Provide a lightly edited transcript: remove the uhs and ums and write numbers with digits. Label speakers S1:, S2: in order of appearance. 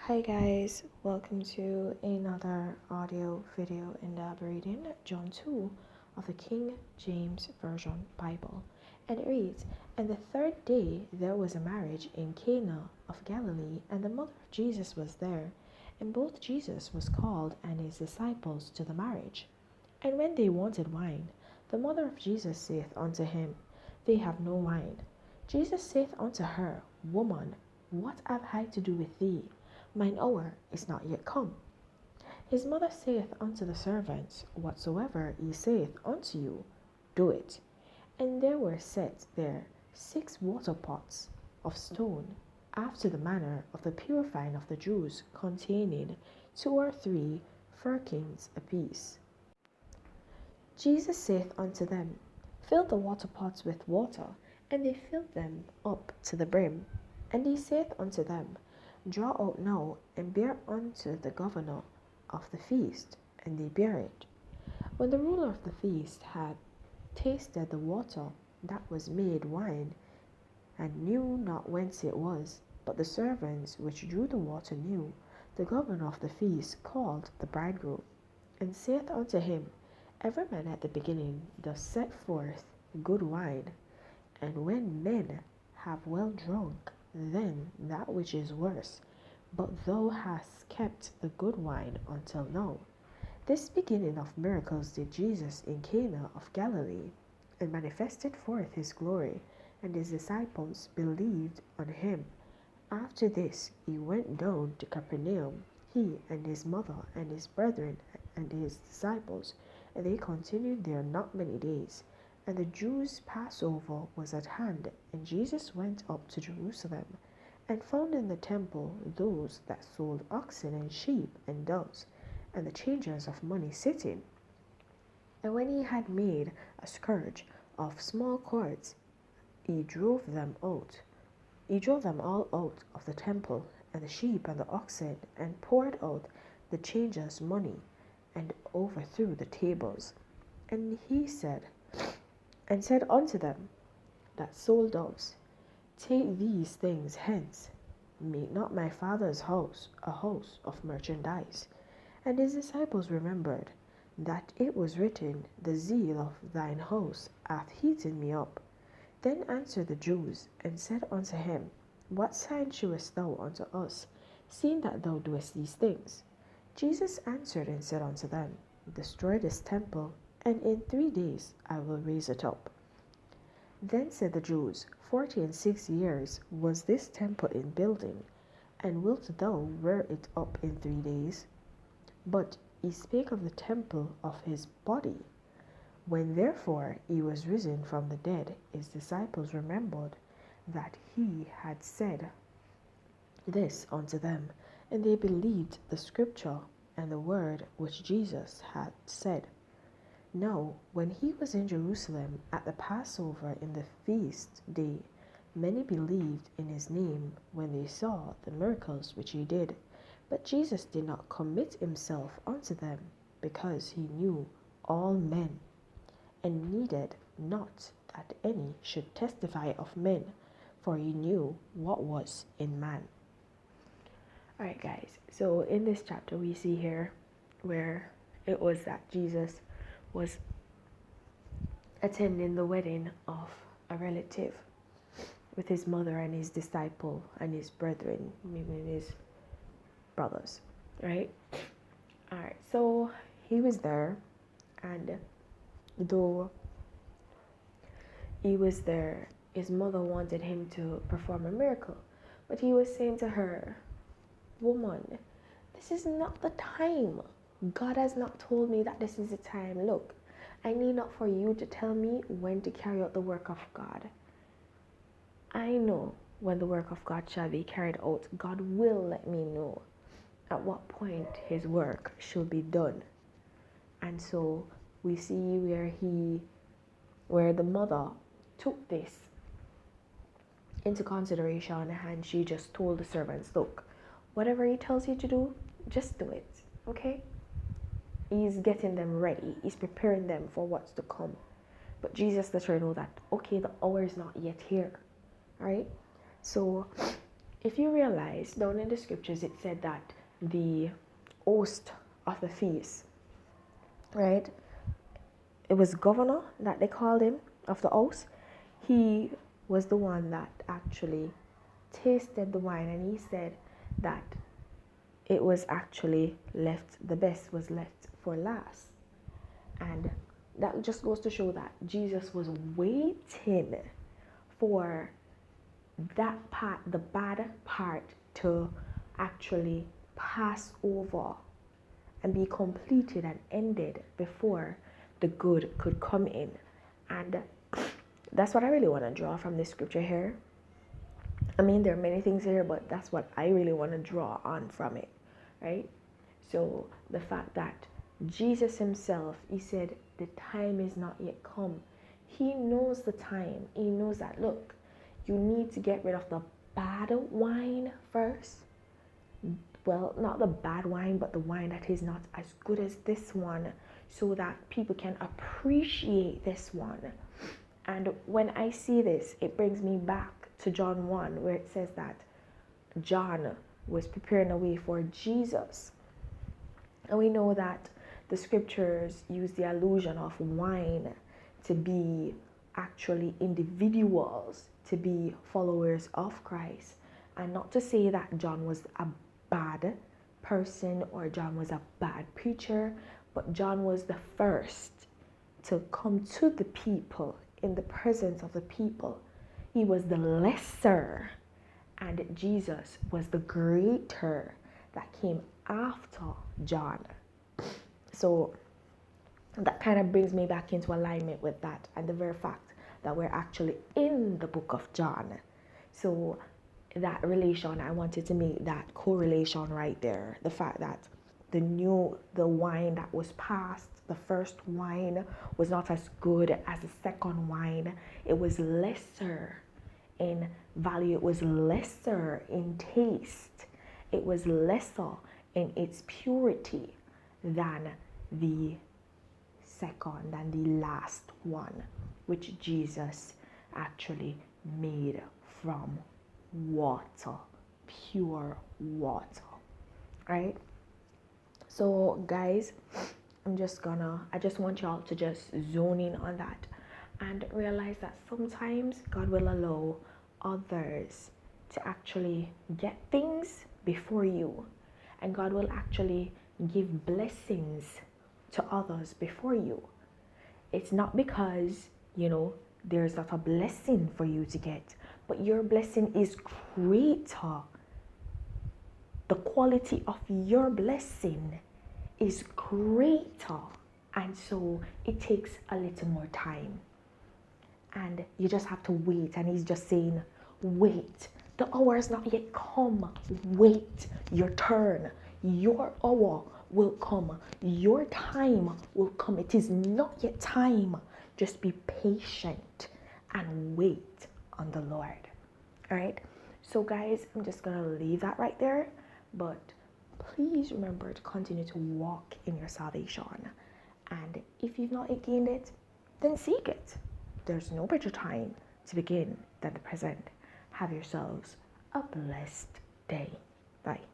S1: Hi guys, welcome to another audio video elaborating John 2 of the King James Version Bible. And it reads, "And the third day there was a marriage in Cana of Galilee, and the mother of Jesus was there. And both Jesus was called and his disciples to the marriage. And when they wanted wine, the mother of Jesus saith unto him, They have no wine. Jesus saith unto her, Woman, what have I to do with thee? Mine hour is not yet come. His mother saith unto the servants, Whatsoever he saith unto you, do it. And there were set there 6 water pots of stone, after the manner of the purifying of the Jews, containing 2 or 3 firkins apiece. Jesus saith unto them, Fill the water pots with water. And they filled them up to the brim. And he saith unto them, Draw out now, and bear unto the governor of the feast. And they bear it. When the ruler of the feast had tasted the water that was made wine, and knew not whence it was, but the servants which drew the water knew, the governor of the feast called the bridegroom, and saith unto him, Every man at the beginning doth set forth good wine, and when men have well drunk, then that which is worse. But thou hast kept the good wine until now. This beginning of miracles did Jesus in Cana of Galilee, and manifested forth his glory, and his disciples believed on him. After this he went down to Capernaum, he and his mother and his brethren and his disciples, and they continued there not many days. And the Jews' Passover was at hand, and Jesus went up to Jerusalem, and found in the temple those that sold oxen and sheep and doves, and the changers of money sitting. And when he had made a scourge of small cords, he drove them out. He drove them all out of the temple, and the sheep and the oxen, and poured out the changers' money, and overthrew the tables. And he said unto them that sold doves, Take these things hence, make not my Father's house a house of merchandise. And his disciples remembered that it was written, The zeal of thine house hath heated me up. Then answered the Jews, and said unto him, What sign shewest thou unto us, seeing that thou doest these things? Jesus answered and said unto them, Destroy this temple, and in 3 days I will raise it up. Then said the Jews, 46 years was this temple in building, and wilt thou rear it up in 3 days? But he spake of the temple of his body. When therefore he was risen from the dead, his disciples remembered that he had said this unto them, and they believed the scripture and the word which Jesus had said. Now, when he was in Jerusalem at the Passover in the feast day, many believed in his name when they saw the miracles which he did. But Jesus did not commit himself unto them, because he knew all men, and needed not that any should testify of men, for he knew what was in man. Alright guys, so in this chapter we see here where it was that Jesus was attending the wedding of a relative with his mother and his disciple and his brethren, maybe his brothers, right? Alright, so he was there, and though he was there, his mother wanted him to perform a miracle, but he was saying to her, Woman, this is not the time. God has not told me that this is the time. Look, I need not for you to tell me when to carry out the work of God. I know when the work of God shall be carried out. God will let me know at what point his work should be done. And so we see where the mother took this into consideration, and she just told the servants, look, whatever he tells you to do, just do it, okay? He's getting them ready. He's preparing them for what's to come. But Jesus let her know that, okay, the hour is not yet here, right? So if you realize, down in the scriptures, it said that the host of the feast, right? It was governor that they called him of the house. He was the one that actually tasted the wine, and he said that it was actually left, the best was left for last. And that just goes to show that Jesus was waiting for that part, the bad part, to actually pass over and be completed and ended before the good could come in. And that's what I really want to draw from this scripture here. I mean, there are many things here, but that's what I really want to draw on from it, right? So the fact that Jesus himself, he said, the time is not yet come. He knows the time. He knows that, look, you need to get rid of the bad wine first. Well, not the bad wine, but the wine that is not as good as this one, so that people can appreciate this one. And when I see this, it brings me back to John 1, where it says that John was preparing a way for Jesus. And we know that the scriptures use the allusion of wine to be actually individuals, to be followers of Christ. And not to say that John was a bad person or John was a bad preacher, but John was the first to come to the people in the presence of the people. He was the lesser, and Jesus was the greater that came after John. So that kind of brings me back into alignment with that, and the very fact that we're actually in the book of John. So that relation, I wanted to make that correlation right there. The fact that the wine that was passed, the first wine, was not as good as the second wine. It was lesser in value. It was lesser in taste. It was lesser in its purity than the second, than the last one, which Jesus actually made from water, pure water, right? So guys, I just want y'all to just zone in on that and realize that sometimes God will allow others to actually get things before you, and God will actually give blessings to others before you. It's not because, there's not a blessing for you to get, but your blessing is greater. The quality of your blessing is greater, and so it takes a little more time, and you just have to wait. And he's just saying, wait, the hour is not yet come. Wait your turn. Your hour will come. Your time will come. It is not yet time. Just be patient and wait on the Lord. All right, so guys, I'm just gonna leave that right there, but please remember to continue to walk in your salvation. And if you've not gained it, then seek it. There's no better time to begin than the present. Have yourselves a blessed day. Bye.